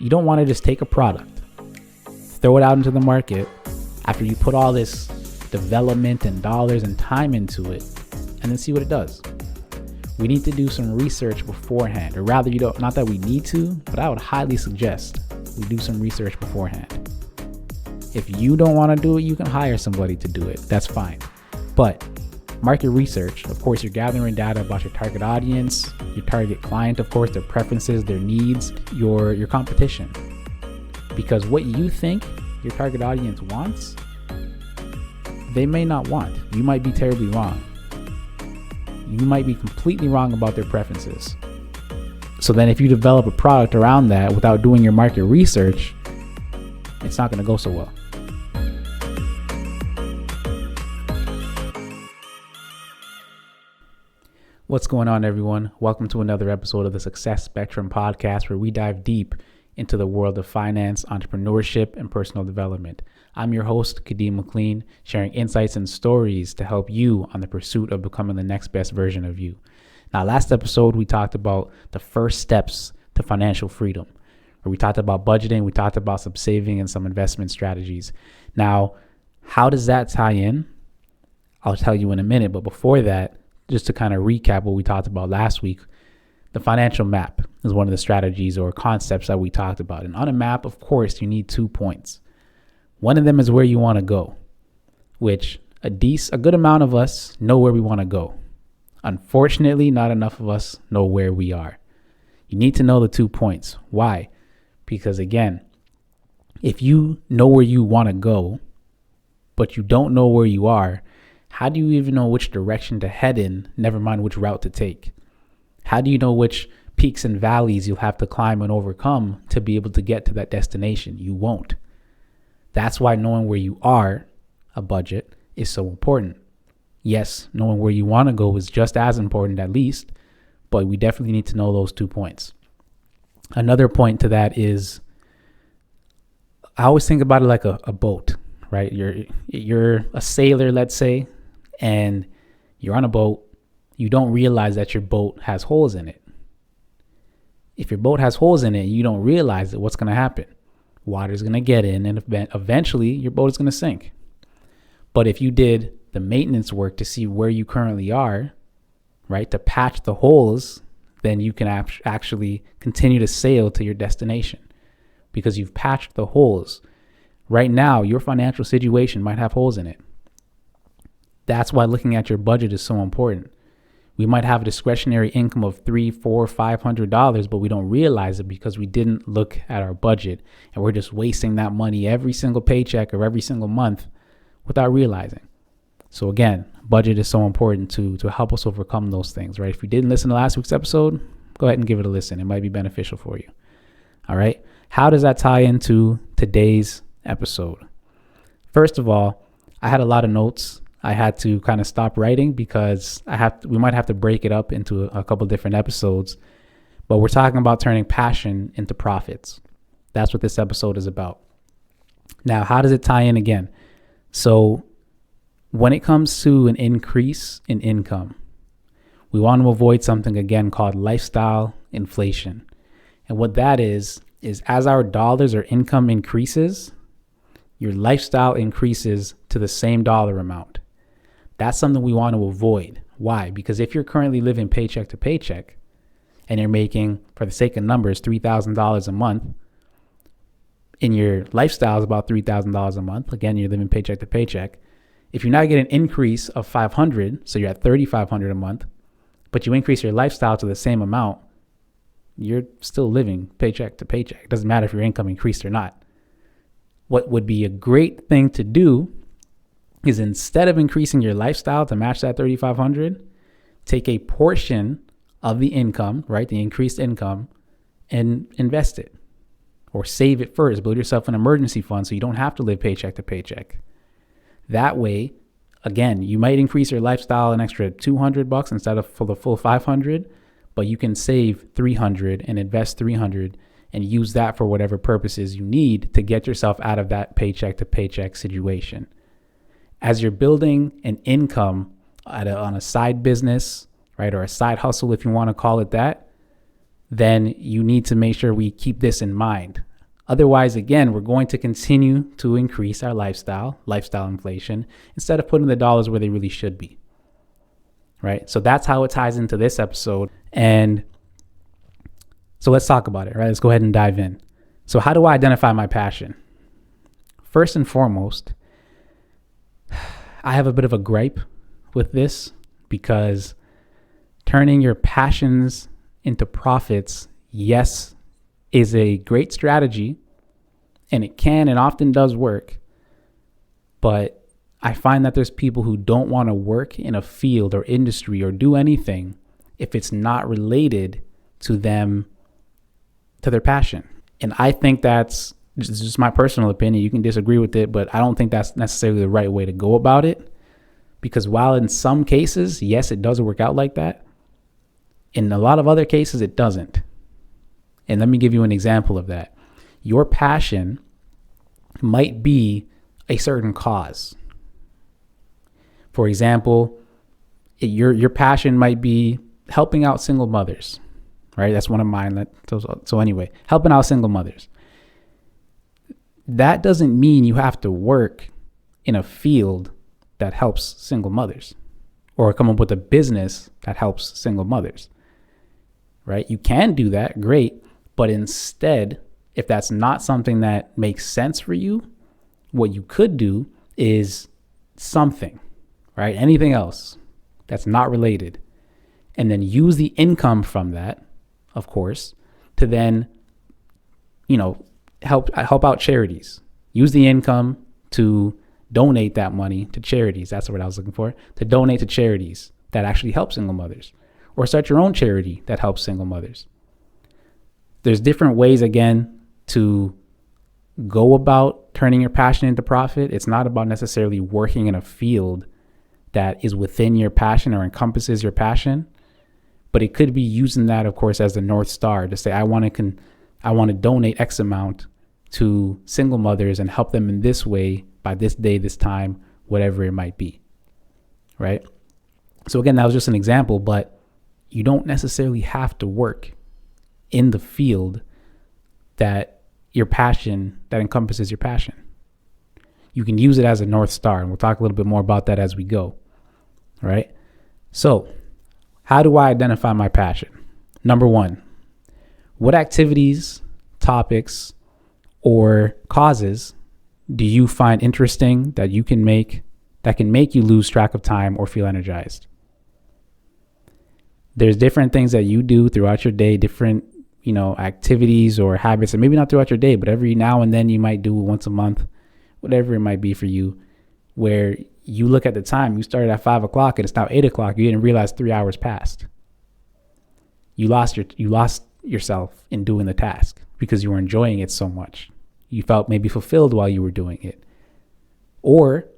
You don't want to just take a product, throw it out into the market after you put all this development and dollars and time into it, and then see what it does. We need to do some research beforehand, or rather, not that we need to, but I would highly suggest we do some research beforehand. If you don't want to do it, you can hire somebody to do it. That's fine. But market research, of course, you're gathering data about your target audience, your target client, of course, their preferences, their needs, your competition. Because what you think your target audience wants, they may not want. You might be terribly wrong. You might be completely wrong about their preferences. So then if you develop a product around that without doing your market research, it's not going to go so well. What's going on, everyone? Welcome to another episode of the Success Spectrum podcast, where we dive deep into the world of finance, entrepreneurship, and personal development. I'm your host, Kadeem McLean, sharing insights and stories to help you on the pursuit of becoming the next best version of you. Now, last episode, we talked about the first steps to financial freedom, where we talked about budgeting, we talked about some saving and some investment strategies. Now, how does that tie in? I'll tell you in a minute, but before that, just to kind of recap what we talked about last week, the financial map is one of the strategies or concepts that we talked about. And on a map, of course, you need 2 points. One of them is where you want to go, which a good amount of us know where we want to go. Unfortunately, not enough of us know where we are. You need to know the 2 points. Why? Because again, if you know where you want to go, but you don't know where you are, how do you even know which direction to head in, never mind which route to take? How do you know which peaks and valleys you'll have to climb and overcome to be able to get to that destination? You won't. That's why knowing where you are, a budget, is so important. Yes, knowing where you want to go is just as important, at least, but we definitely need to know those 2 points. Another point to that is, I always think about it like a boat, right? You're a sailor, let's say, and you're on a boat. You don't realize that your boat has holes in it. If your boat has holes in it, you don't realize it, what's going to happen? Water's going to get in, and eventually your boat is going to sink. But if you did the maintenance work to see where you currently are, right, to patch the holes, then you can actually continue to sail to your destination because you've patched the holes. Right now, your financial situation might have holes in it. That's why looking at your budget is so important. We might have a discretionary income of $300, $400, $500, but we don't realize it because we didn't look at our budget, and we're just wasting that money every single paycheck or every single month without realizing. So again, budget is so important to help us overcome those things, right? If you didn't listen to last week's episode, go ahead and give it a listen. It might be beneficial for you. All right. How does that tie into today's episode? First of all, I had a lot of notes. I had to kind of stop writing because we might have to break it up into a couple different episodes, but we're talking about turning passion into profits. That's what this episode is about. Now, how does it tie in again? So when it comes to an increase in income, we want to avoid something again called lifestyle inflation. And what that is as our dollars or income increases, your lifestyle increases to the same dollar amount. That's something we want to avoid. Why? Because if you're currently living paycheck to paycheck and you're making, for the sake of numbers, $3,000 a month, and your lifestyle is about $3,000 a month, again, you're living paycheck to paycheck. If you're not getting an increase of $500, so you're at $3,500 a month, but you increase your lifestyle to the same amount, you're still living paycheck to paycheck. It doesn't matter if your income increased or not. What would be a great thing to do is, instead of increasing your lifestyle to match that $3,500, take a portion of the income, right, the increased income, and invest it or save it first. Build yourself an emergency fund so you don't have to live paycheck to paycheck. That way, again, you might increase your lifestyle an extra $200 instead of for the full $500, but you can save $300 and invest $300 and use that for whatever purposes you need to get yourself out of that paycheck to paycheck situation. As you're building an income on a side business, right, or a side hustle, if you want to call it that, then you need to make sure we keep this in mind. Otherwise, again, we're going to continue to increase our lifestyle inflation, instead of putting the dollars where they really should be. Right? So that's how it ties into this episode. And so let's talk about it, right? Let's go ahead and dive in. So how do I identify my passion? First and foremost, I have a bit of a gripe with this, because turning your passions into profits, yes, is a great strategy, and it can and often does work. But I find that there's people who don't want to work in a field or industry or do anything if it's not related to them, to their passion. And I think that's just my personal opinion. You can disagree with it, but I don't think that's necessarily the right way to go about it. Because while in some cases, yes, it does work out like that, in a lot of other cases, it doesn't. And let me give you an example of that. Your passion might be a certain cause. For example, your passion might be helping out single mothers, right? That's one of mine. So anyway, helping out single mothers. That doesn't mean you have to work in a field that helps single mothers, or come up with a business that helps single mothers, right? You can do that, great. But instead, if that's not something that makes sense for you, what you could do is something, right? Anything else that's not related. And then use the income from that, of course, to then, help out charities. Use the income to donate that money to charities. That's what I was looking for. To donate to charities that actually help single mothers. Or start your own charity that helps single mothers. There's different ways, again, to go about turning your passion into profit. It's not about necessarily working in a field that is within your passion or encompasses your passion, but it could be using that, of course, as the North Star to say, I want to donate X amount to single mothers and help them in this way by this day, this time, whatever it might be, right? So again, that was just an example, but you don't necessarily have to work in the field that encompasses your passion. You can use it as a North Star, and we'll talk a little bit more about that as we go. All right. So how do I identify my passion? Number one, what activities, topics, or causes do you find interesting that can make you lose track of time or feel energized? There's different things that you do throughout your day, different activities or habits, and maybe not throughout your day, but every now and then you might do once a month, whatever it might be for you, where you look at the time, you started at 5 o'clock and it's now 8 o'clock. You didn't realize 3 hours passed. You lost yourself in doing the task because you were enjoying it so much. You felt maybe fulfilled while you were doing it. Or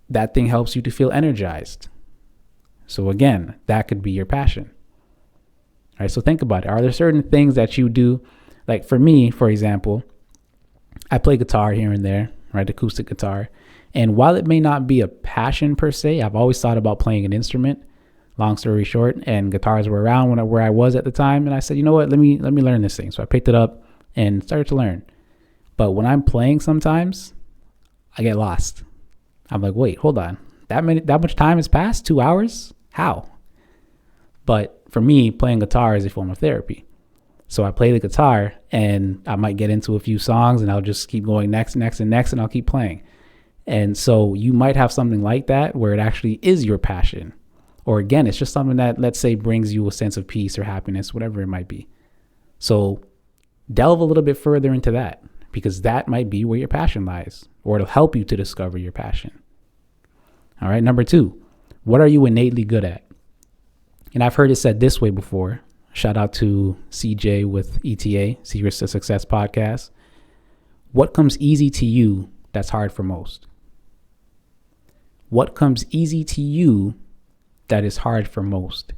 that thing helps you to feel energized. So again, that could be your passion. All right, so think about it. Are there certain things that you do? Like for me, for example, I play guitar here and there, right? Acoustic guitar. And while it may not be a passion per se, I've always thought about playing an instrument. Long story short, and guitars were around where I was at the time. And I said, you know what, let me learn this thing. So I picked it up and started to learn. But when I'm playing sometimes, I get lost. I'm like, wait, hold on. That much time has passed? 2 hours? How? But for me, playing guitar is a form of therapy. So I play the guitar and I might get into a few songs and I'll just keep going next, and I'll keep playing. And so you might have something like that where it actually is your passion. Or again, it's just something that, let's say, brings you a sense of peace or happiness, whatever it might be. So delve a little bit further into that, because that might be where your passion lies, or it'll help you to discover your passion. All right. Number 2, what are you innately good at? And I've heard it said this way before. Shout out to CJ with ETA, Secrets to Success podcast. What comes easy to you that's hard for most? What comes easy to you that is hard for most?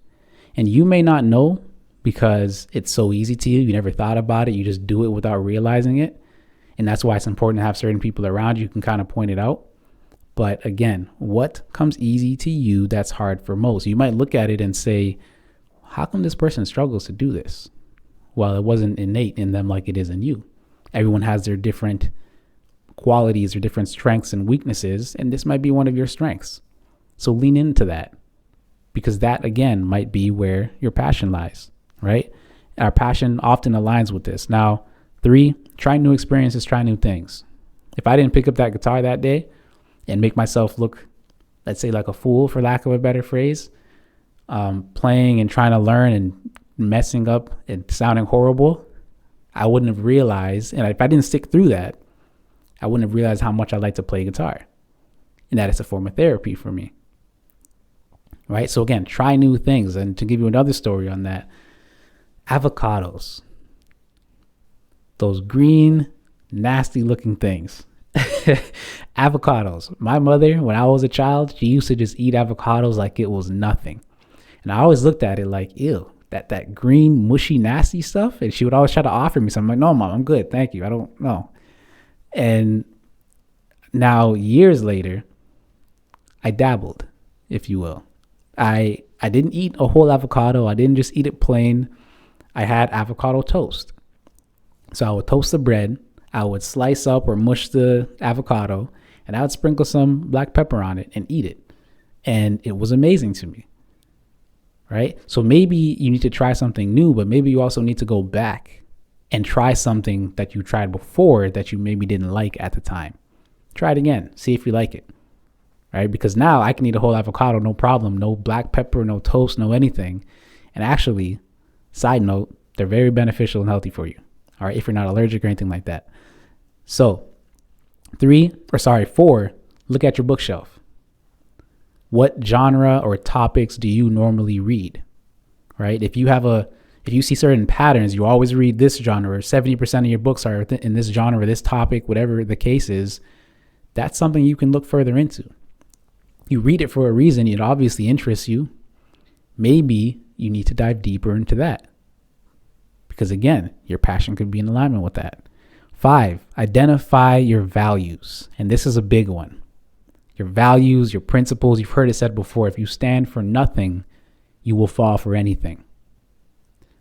And you may not know because it's so easy to you. You never thought about it. You just do it without realizing it. And that's why it's important to have certain people around you who can kind of point it out. But again, what comes easy to you that's hard for most? You might look at it and say, how come this person struggles to do this? Well, it wasn't innate in them like it is in you. Everyone has their different qualities or different strengths and weaknesses, and this might be one of your strengths. So lean into that, because that, again, might be where your passion lies, right? Our passion often aligns with this. Now, 3, try new experiences, try new things. If I didn't pick up that guitar that day and make myself look, let's say, like a fool, for lack of a better phrase, playing and trying to learn and messing up and sounding horrible, I wouldn't have realized, and if I didn't stick through that, I wouldn't have realized how much I like to play guitar, and that it's a form of therapy for me, right? So again, try new things. And to give you another story on that, avocados, those green, nasty looking things. Avocados. My mother, when I was a child, she used to just eat avocados like it was nothing. And I always looked at it like, ew, that green, mushy, nasty stuff. And she would always try to offer me something. I'm like, no, Mom, I'm good. Thank you. I don't know. And now, years later, I dabbled, if you will. I didn't eat a whole avocado. I didn't just eat it plain. I had avocado toast. So I would toast the bread. I would slice up or mush the avocado, and I would sprinkle some black pepper on it and eat it. And it was amazing to me, right? So maybe you need to try something new, but maybe you also need to go back and try something that you tried before that you maybe didn't like at the time. Try it again. See if you like it, right? Because now I can eat a whole avocado, no problem. No black pepper, no toast, no anything. And actually, side note, they're very beneficial and healthy for you, all right, if you're not allergic or anything like that. So 4, look at your bookshelf. What genre or topics do you normally read, right? If you see certain patterns, you always read this genre, or 70% of your books are in this genre, this topic, whatever the case is, that's something you can look further into. You read it for a reason. It obviously interests you. Maybe you need to dive deeper into that, because again, your passion could be in alignment with that. 5, identify your values. And this is a big one. Your values, your principles. You've heard it said before, if you stand for nothing, you will fall for anything.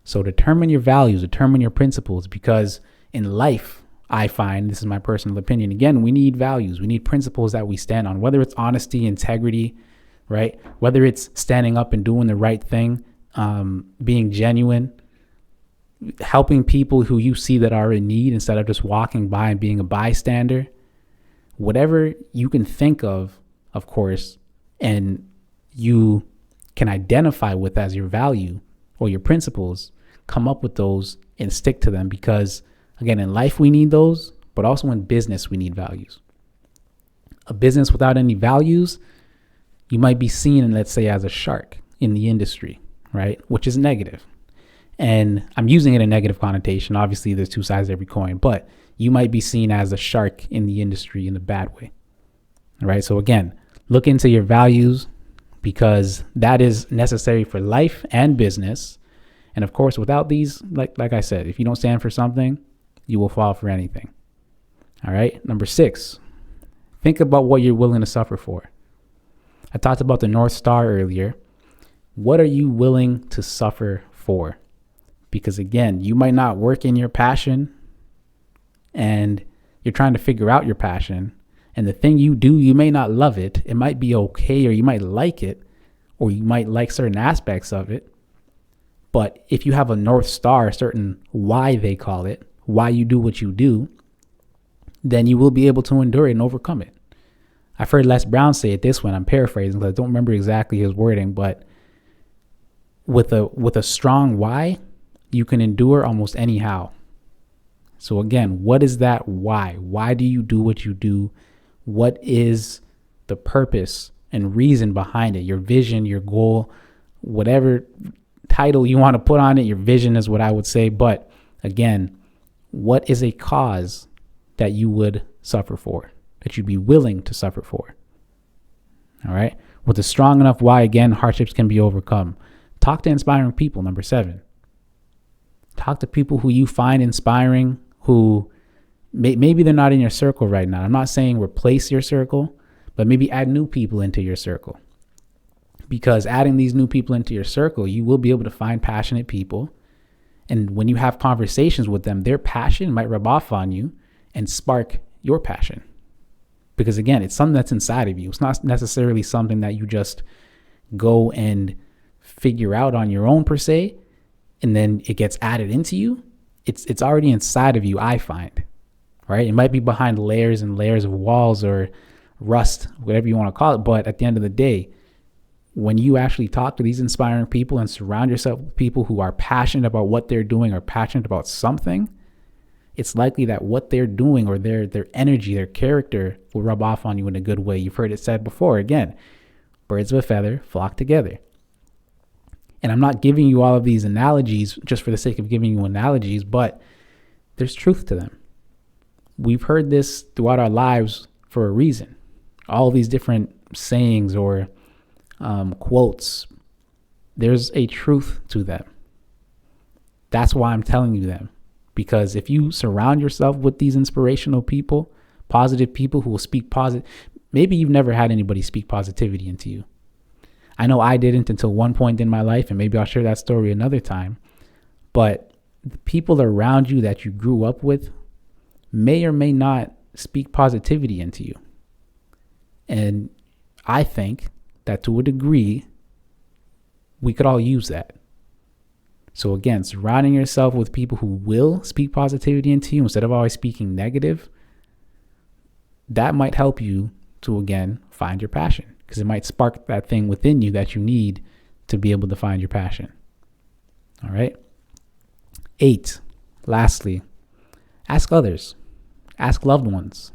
So determine your values, determine your principles, because in life, I find, this is my personal opinion, again, we need values. We need principles that we stand on, whether it's honesty, integrity, right? Whether it's standing up and doing the right thing, being genuine, helping people who you see that are in need instead of just walking by and being a bystander. Whatever you can think of course, and you can identify with as your value or your principles, come up with those and stick to them, because again, in life we need those, but also in business we need values. A business without any values, you might be seen, let's say, as a shark in the industry, right? Which is negative. And I'm using it in a negative connotation. Obviously, there's two sides to every coin, but you might be seen as a shark in the industry in a bad way. All right. So again, look into your values, because that is necessary for life and business. And of course, without these, like I said, if you don't stand for something, you will fall for anything. All right. Number 6, think about what you're willing to suffer for. I talked about the North Star earlier. What are you willing to suffer for? Because again, you might not work in your passion, and you're trying to figure out your passion, and the thing you do, you may not love it. It might be okay, or you might like it, or you might like certain aspects of it. But if you have a North Star, a certain why, they call it, why you do what you do, then you will be able to endure it and overcome it. I've heard Les Brown say it this way, and I'm paraphrasing because I don't remember exactly his wording, but with a strong why, you can endure almost anyhow. So again, what is that why? Why do you do what you do? What is the purpose and reason behind it? Your vision, your goal, whatever title you want to put on it, your vision is what I would say. But again, what is a cause that you would suffer for, that you'd be willing to suffer for? All right. With a strong enough why, again, hardships can be overcome. Talk to inspiring people. Number 7. Talk to people who you find inspiring, who maybe they're not in your circle right now. I'm not saying replace your circle, but maybe add new people into your circle. Because adding these new people into your circle, you will be able to find passionate people, And when you have conversations with them, their passion might rub off on you and spark your passion. Because again, it's something that's inside of you. It's not necessarily something that you just go and figure out on your own per se, and then it gets added into you. It's already inside of you, I find, right? It might be behind layers and layers of walls or rust, whatever you want to call it. But at the end of the day, when you actually talk to these inspiring people and surround yourself with people who are passionate about what they're doing or passionate about something, it's likely that what they're doing or their energy, their character will rub off on you in a good way. You've heard it said before. Again, birds of a feather flock together. And I'm not giving you all of these analogies just for the sake of giving you analogies, but there's truth to them. We've heard this throughout our lives for a reason. All these different sayings or quotes, there's a truth to them. That's why I'm telling you them. Because if you surround yourself with these inspirational people, positive people who will speak positive, maybe you've never had anybody speak positivity into you. I know I didn't until one point in my life, and maybe I'll share that story another time. But the people around you that you grew up with may or may not speak positivity into you. And I think that to a degree, we could all use that. So again, surrounding yourself with people who will speak positivity into you instead of always speaking negative, that might help you to, again, find your passion, because it might spark that thing within you that you need to be able to find your passion. All right. 8, lastly, ask others, ask loved ones.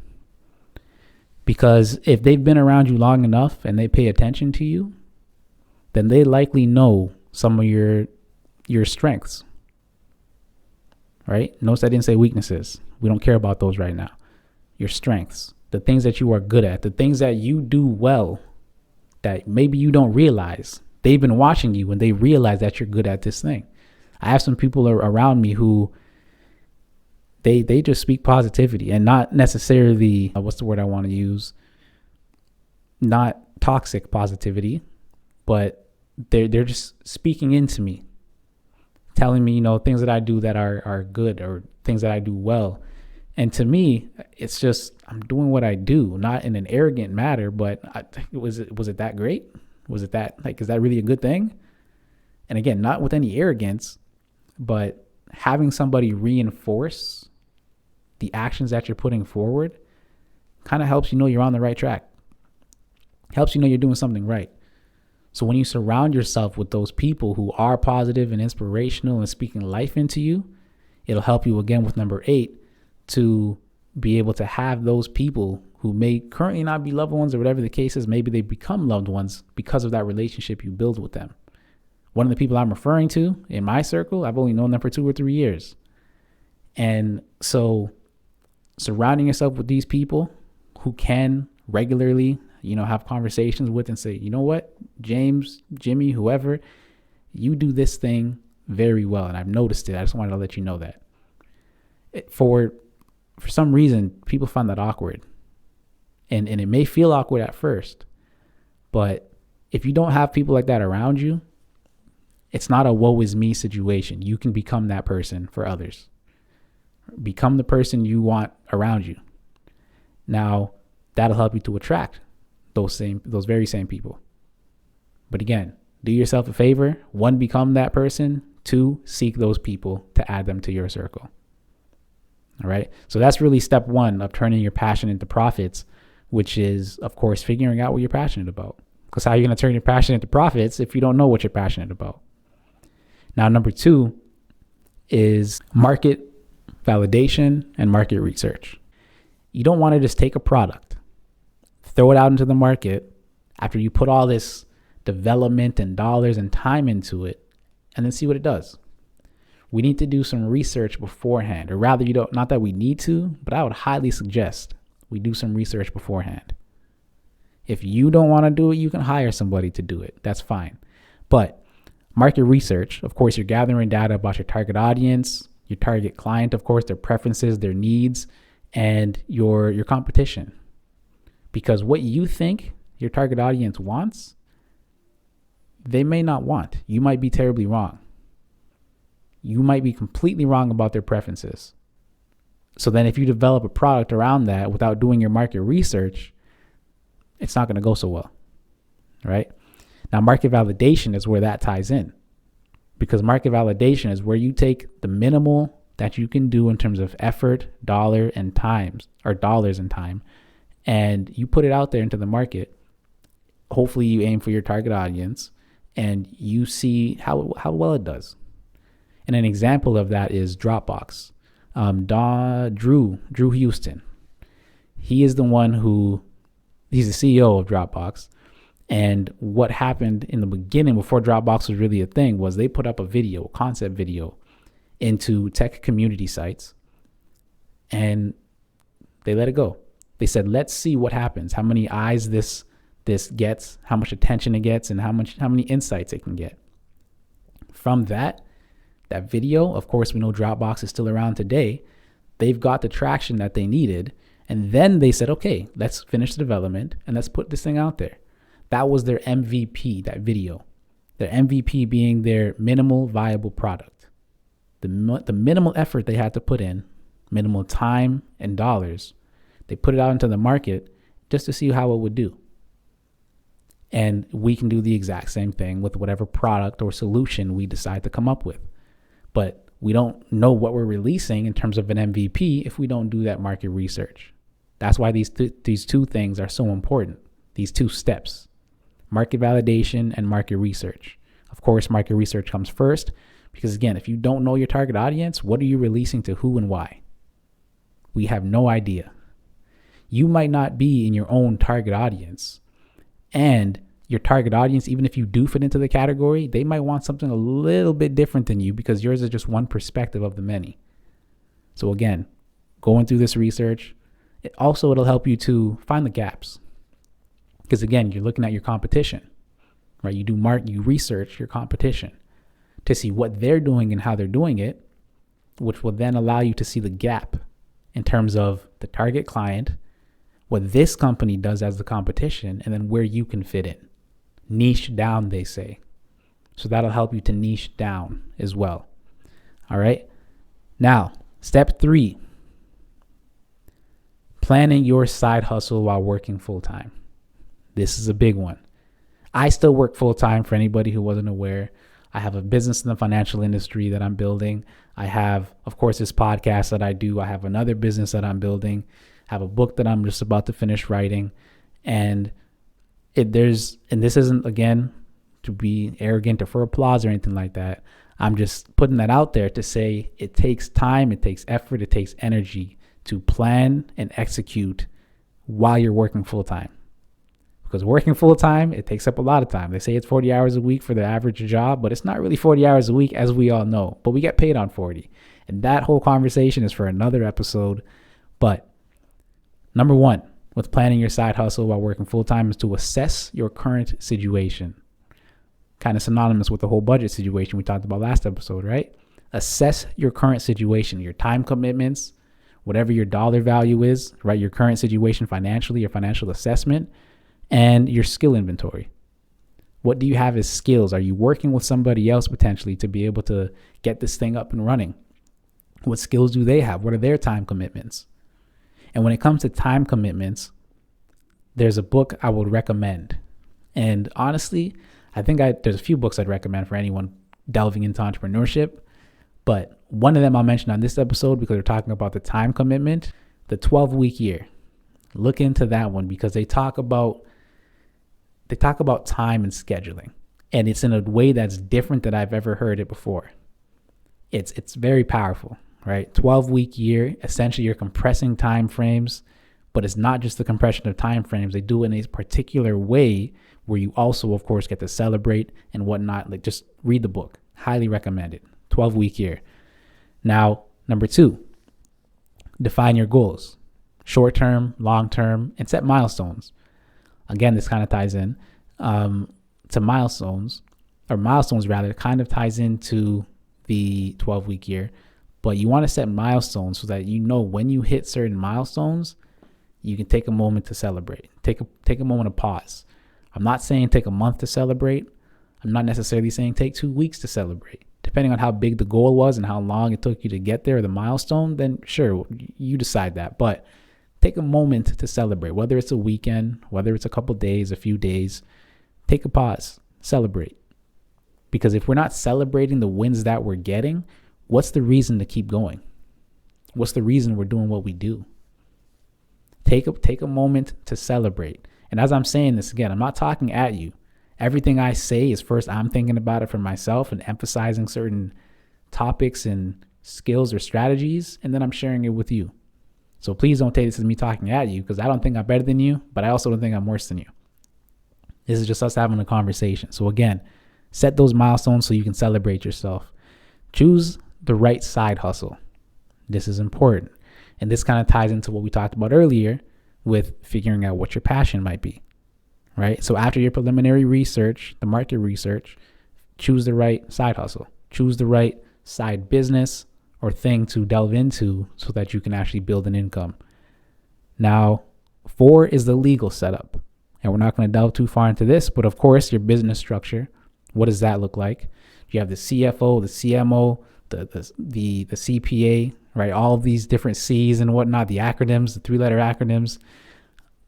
Because if they've been around you long enough and they pay attention to you, then they likely know some of your strengths, right? Notice I didn't say weaknesses. We don't care about those right now. Your strengths, the things that you are good at, the things that you do well that maybe you don't realize. They've been watching you and they realize that you're good at this thing. I have some people around me who they just speak positivity, and not necessarily, what's the word I want to use? Not toxic positivity, but they're just speaking into me, telling me, things that I do that are good or things that I do well. And to me, it's just, I'm doing what I do, not in an arrogant manner, but was it that great? Was it that, is that really a good thing? And again, not with any arrogance, but having somebody reinforce the actions that you're putting forward kind of helps you know you're on the right track. Helps you know you're doing something right. So when you surround yourself with those people who are positive and inspirational and speaking life into you, it'll help you, again, with number 8, to be able to have those people who may currently not be loved ones or whatever the case is. Maybe they become loved ones because of that relationship you build with them. One of the people I'm referring to in my circle, I've only known them for 2 or 3 years. And so surrounding yourself with these people who can regularly, have conversations with and say, you know what, James, Jimmy, whoever, you do this thing very well. And I've noticed it. I just wanted to let you know that. For some reason, people find that awkward. And it may feel awkward at first, but if you don't have people like that around you, it's not a woe is me situation. You can become that person for others. Become the person you want around you. Now, that'll help you to attract those very same people. But again, do yourself a favor. 1, become that person. 2, seek those people to add them to your circle. All right. So that's really step 1 of turning your passion into profits, which is, of course, figuring out what you're passionate about. Because how are you going to turn your passion into profits if you don't know what you're passionate about? Now, number 2 is market validation and market research. You don't want to just take a product, throw it out into the market after you put all this development and dollars and time into it, and then see what it does. We need to do some research beforehand, or rather, not that we need to, but I would highly suggest we do some research beforehand. If you don't want to do it, you can hire somebody to do it. That's fine. But market research, of course, you're gathering data about your target audience, your target client, of course, their preferences, their needs, and your competition. Because what you think your target audience wants, they may not want. You might be terribly wrong. you might be completely wrong about their preferences. So then if you develop a product around that without doing your market research, it's not going to go so well, right? Now, market validation is where that ties in, because market validation is where you take the minimal that you can do in terms of effort, dollars and time, and you put it out there into the market. Hopefully you aim for your target audience and you see how well it does. And an example of that is Dropbox. Drew Houston. He is the one he's the CEO of Dropbox. And what happened in the beginning, before Dropbox was really a thing, was they put up a concept video into tech community sites and they let it go. They said, let's see what happens, how many eyes this gets, how much attention it gets, and how many insights it can get. From that video, of course, we know Dropbox is still around today. They've got the traction that they needed. And then they said, okay, let's finish the development and let's put this thing out there. That was their MVP, that video. Their MVP being their minimal viable product. The minimal effort they had to put in, minimal time and dollars, they put it out into the market just to see how it would do. And we can do the exact same thing with whatever product or solution we decide to come up with. But we don't know what we're releasing in terms of an MVP if we don't do that market research. That's why these two things are so important, these two steps, market validation and market research. Of course, market research comes first because, again, if you don't know your target audience, what are you releasing to who and why? We have no idea. You might not be in your own target audience, and your target audience, even if you do fit into the category, they might want something a little bit different than you because yours is just one perspective of the many. So again, going through this research, it'll help you to find the gaps. Because again, you're looking at your competition, right? You research your competition to see what they're doing and how they're doing it, which will then allow you to see the gap in terms of the target client, what this company does as the competition, and then where you can fit in. Niche down, they say. So that'll help you to niche down as well. All right. Now, step 3, planning your side hustle while working full time. This is a big one. I still work full time, for anybody who wasn't aware. I have a business in the financial industry that I'm building. I have, of course, this podcast that I do. I have another business that I'm building. I have a book that I'm just about to finish writing. And this isn't, again, to be arrogant or for applause or anything like that. I'm just putting that out there to say it takes time, it takes effort, it takes energy to plan and execute while you're working full time. Because working full time, it takes up a lot of time. They say it's 40 hours a week for the average job, but it's not really 40 hours a week, as we all know. But we get paid on 40. And that whole conversation is for another episode. But number 1, with planning your side hustle while working full time, is to assess your current situation. Kind of synonymous with the whole budget situation we talked about last episode, right? Assess your current situation, your time commitments, whatever your dollar value is, right? Your current situation financially, your financial assessment, and your skill inventory. What do you have as skills? Are you working with somebody else potentially to be able to get this thing up and running? What skills do they have? What are their time commitments? And when it comes to time commitments, there's a book I would recommend. And honestly, I think there's a few books I'd recommend for anyone delving into entrepreneurship. But one of them I'll mention on this episode because we're talking about the time commitment, the 12-week year. Look into that one because they talk about time and scheduling. And it's in a way that's different than I've ever heard it before. It's very powerful. Right? 12-week year, essentially you're compressing time frames, but it's not just the compression of time frames. They do it in a particular way where you also, of course, get to celebrate and whatnot. Like, just read the book. Highly recommend it. 12-week year. Now, number 2, define your goals. Short-term, long-term, and set milestones. Again, this kind of ties in to milestones kind of ties into the 12-week year. But you want to set milestones so that you know when you hit certain milestones, you can take a moment to celebrate. Take a moment to pause. I'm not saying take a month to celebrate. I'm not necessarily saying take 2 weeks to celebrate. Depending on how big the goal was and how long it took you to get there, the milestone, then sure, you decide that. But take a moment to celebrate, whether it's a weekend, whether it's a couple days, a few days. Take a pause, celebrate. Because if we're not celebrating the wins that we're getting, what's the reason to keep going? What's the reason we're doing what we do? Take a moment to celebrate. And as I'm saying this again, I'm not talking at you. Everything I say is first I'm thinking about it for myself and emphasizing certain topics and skills or strategies, and then I'm sharing it with you. So please don't take this as me talking at you, because I don't think I'm better than you, but I also don't think I'm worse than you. This is just us having a conversation. So again, set those milestones so you can celebrate yourself. Choose the right side hustle. This is important. And this kind of ties into what we talked about earlier with figuring out what your passion might be, right? So after your preliminary research, the market research, choose the right side hustle. Choose the right side business or thing to delve into so that you can actually build an income. Now, 4 is the legal setup. And we're not going to delve too far into this, but of course, your business structure. What does that look like? You have the CFO, the CMO, the CPA, right? All of these different C's and whatnot, the acronyms, the 3-letter acronyms.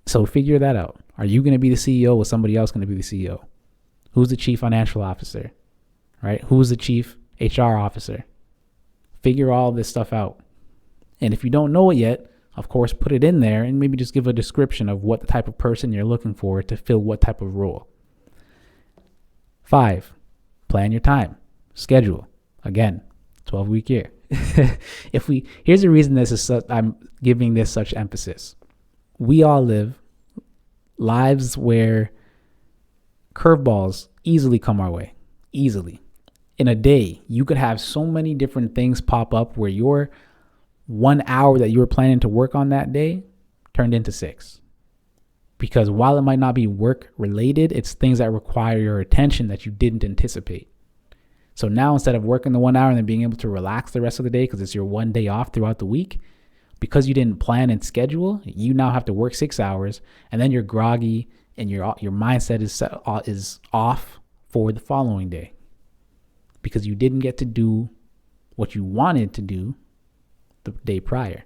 So figure that out. Are you going to be the CEO or somebody else going to be the CEO? Who's the chief financial officer, right? Who's the chief HR officer? Figure all this stuff out. And if you don't know it yet, of course, put it in there and maybe just give a description of what the type of person you're looking for to fill what type of role. 5, plan your time, schedule. Again, 12-week year. Here's the reason I'm giving this such emphasis. We all live lives where curveballs easily come our way, easily. In a day, you could have so many different things pop up where your 1 hour that you were planning to work on that day turned into 6. Because while it might not be work related, it's things that require your attention that you didn't anticipate. So now instead of working the 1 hour and then being able to relax the rest of the day because it's your one day off throughout the week, because you didn't plan and schedule, you now have to work 6 hours, and then you're groggy and your mindset is off for the following day because you didn't get to do what you wanted to do the day prior.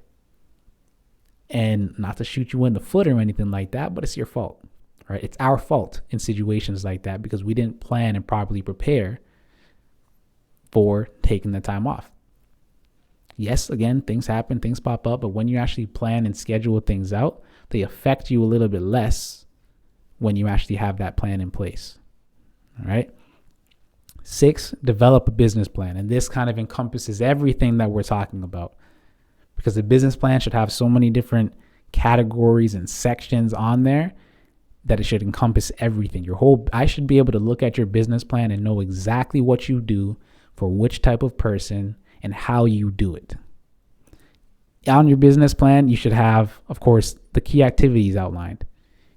And not to shoot you in the foot or anything like that, but it's your fault, right? It's our fault in situations like that because we didn't plan and properly prepare for taking the time off. Yes, again, things happen, things pop up, but when you actually plan and schedule things out, they affect you a little bit less when you actually have that plan in place. All right. 6, develop a business plan. And this kind of encompasses everything that we're talking about, because the business plan should have so many different categories and sections on there that it should encompass everything. I should be able to look at your business plan and know exactly what you do for which type of person and how you do it. On your business plan, you should have, of course, the key activities outlined.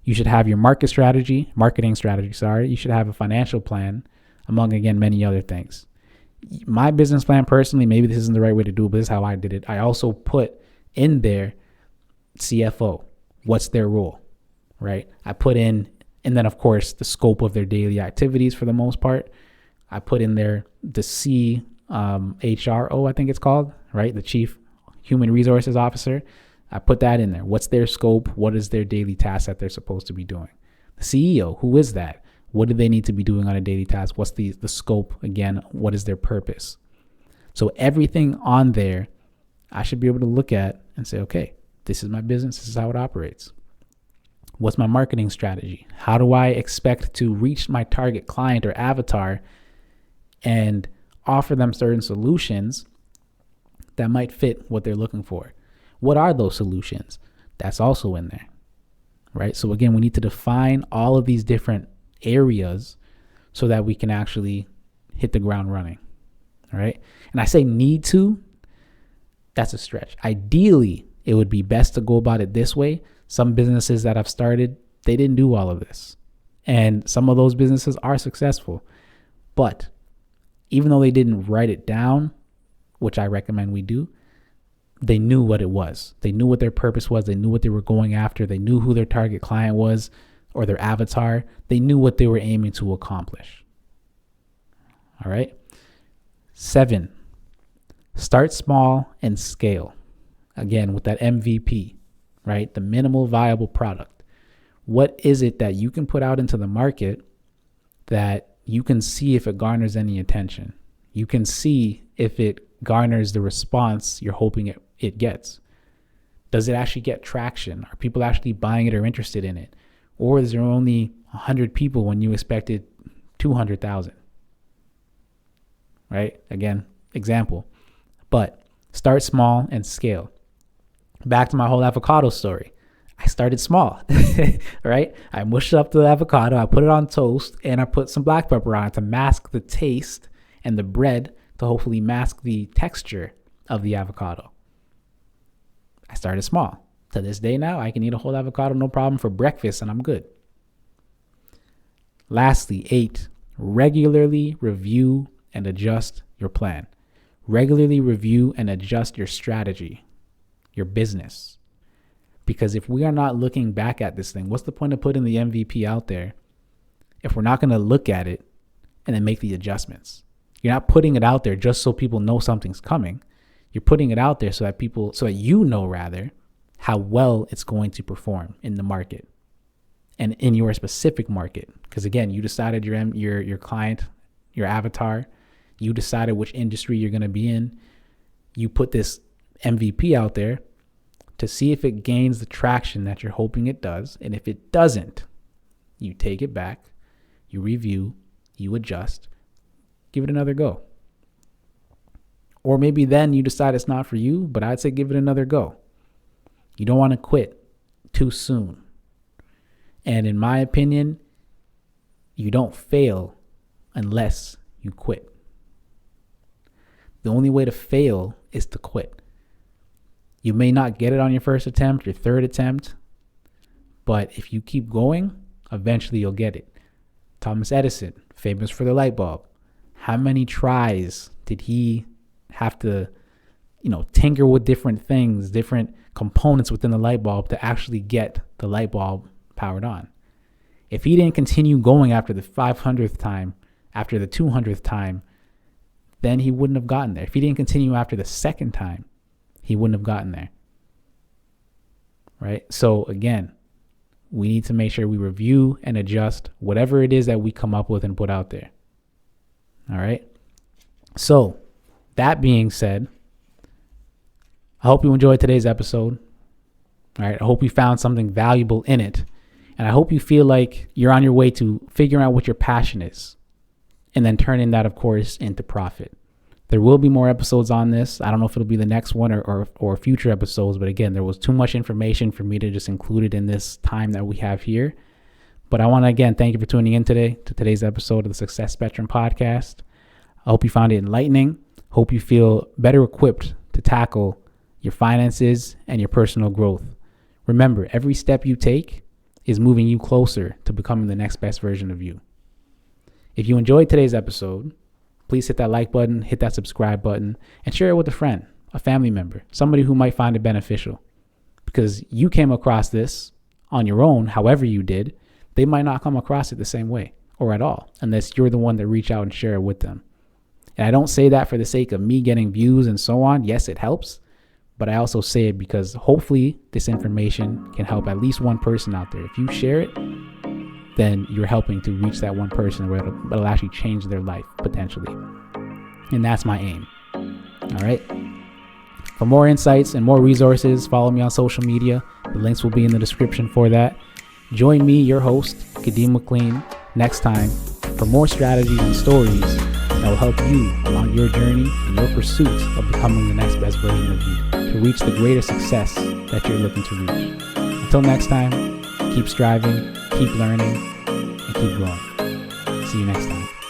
You should have your marketing strategy. You should have a financial plan, among, again, many other things. My business plan personally, maybe this isn't the right way to do it, but this is how I did it. I also put in there CFO. What's their role, right? I put in, and then of course the scope of their daily activities for the most part. I put in there the CHRO, I think it's called, right? The Chief Human Resources Officer. I put that in there. What's their scope? What is their daily task that they're supposed to be doing? The CEO, who is that? What do they need to be doing on a daily task? What's the scope? Again, what is their purpose? So everything on there, I should be able to look at and say, okay, this is my business. This is how it operates. What's my marketing strategy? How do I expect to reach my target client or avatar and offer them certain solutions that might fit what they're looking for? What are those solutions? That's also in there, right? So again, we need to define all of these different areas so that we can actually hit the ground running. All right. And I say need to, that's a stretch. Ideally, it would be best to go about it this way. Some businesses that I've started, they didn't do all of this. And some of those businesses are successful. But even though they didn't write it down, which I recommend we do, they knew what it was. They knew what their purpose was. They knew what they were going after. They knew who their target client was or their avatar. They knew what they were aiming to accomplish. All right. 7, start small and scale. Again, with that MVP, right? The minimal viable product. What is it that you can put out into the market that you can see if it garners any attention? You can see if it garners the response you're hoping it gets. Does it actually get traction? Are people actually buying it or interested in it? Or is there only 100 people when you expected 200,000? Right? Again, example. But start small and scale. Back to my whole avocado story. I started small, right? I mushed up the avocado, I put it on toast, and I put some black pepper on it to mask the taste, and the bread to hopefully mask the texture of the avocado. I started small. To this day now, I can eat a whole avocado, no problem, for breakfast, and I'm good. Lastly, 8, regularly review and adjust your plan. Regularly review and adjust your strategy, your business. Because if we are not looking back at this thing, what's the point of putting the MVP out there if we're not going to look at it and then make the adjustments? You're not putting it out there just so people know something's coming. You're putting it out there so that you know rather how well it's going to perform in the market and in your specific market. Because again, you decided your client, your avatar, you decided which industry you're going to be in. You put this MVP out there to see if it gains the traction that you're hoping it does. And if it doesn't, you take it back, you review, you adjust, give it another go. Or maybe then you decide it's not for you, but I'd say give it another go. You don't want to quit too soon. And in my opinion, you don't fail unless you quit. The only way to fail is to quit. You may not get it on your first attempt, your third attempt, but if you keep going, eventually you'll get it. Thomas Edison, famous for the light bulb. How many tries did he have to, tinker with different things, different components within the light bulb to actually get the light bulb powered on? If he didn't continue going after the 500th time, after the 200th time, then he wouldn't have gotten there. If he didn't continue after the second time, he wouldn't have gotten there. Right? So again, we need to make sure we review and adjust whatever it is that we come up with and put out there. All right. So that being said, I hope you enjoyed today's episode. All right. I hope you found something valuable in it. And I hope you feel like you're on your way to figuring out what your passion is and then turning that, of course, into profit. There will be more episodes on this. I don't know if it'll be the next one or future episodes, but again, there was too much information for me to just include it in this time that we have here. But I want to, again, thank you for tuning in today to today's episode of the Success Spectrum podcast. I hope you found it enlightening. Hope you feel better equipped to tackle your finances and your personal growth. Remember, every step you take is moving you closer to becoming the next best version of you. If you enjoyed today's episode, please hit that like button, hit that subscribe button, and share it with a friend, a family member, somebody who might find it beneficial. Because you came across this on your own, however you did, they might not come across it the same way or at all, unless you're the one that reach out and share it with them. And I don't say that for the sake of me getting views and so on. Yes, it helps. But I also say it because hopefully this information can help at least one person out there. If you share it, then you're helping to reach that one person where it'll actually change their life potentially. And that's my aim. All right. For more insights and more resources, follow me on social media. The links will be in the description for that. Join me, your host, Kadeem McLean, next time for more strategies and stories that will help you along your journey and your pursuit of becoming the next best version of you to reach the greater success that you're looking to reach. Until next time, keep striving, keep learning, and keep growing. See you next time.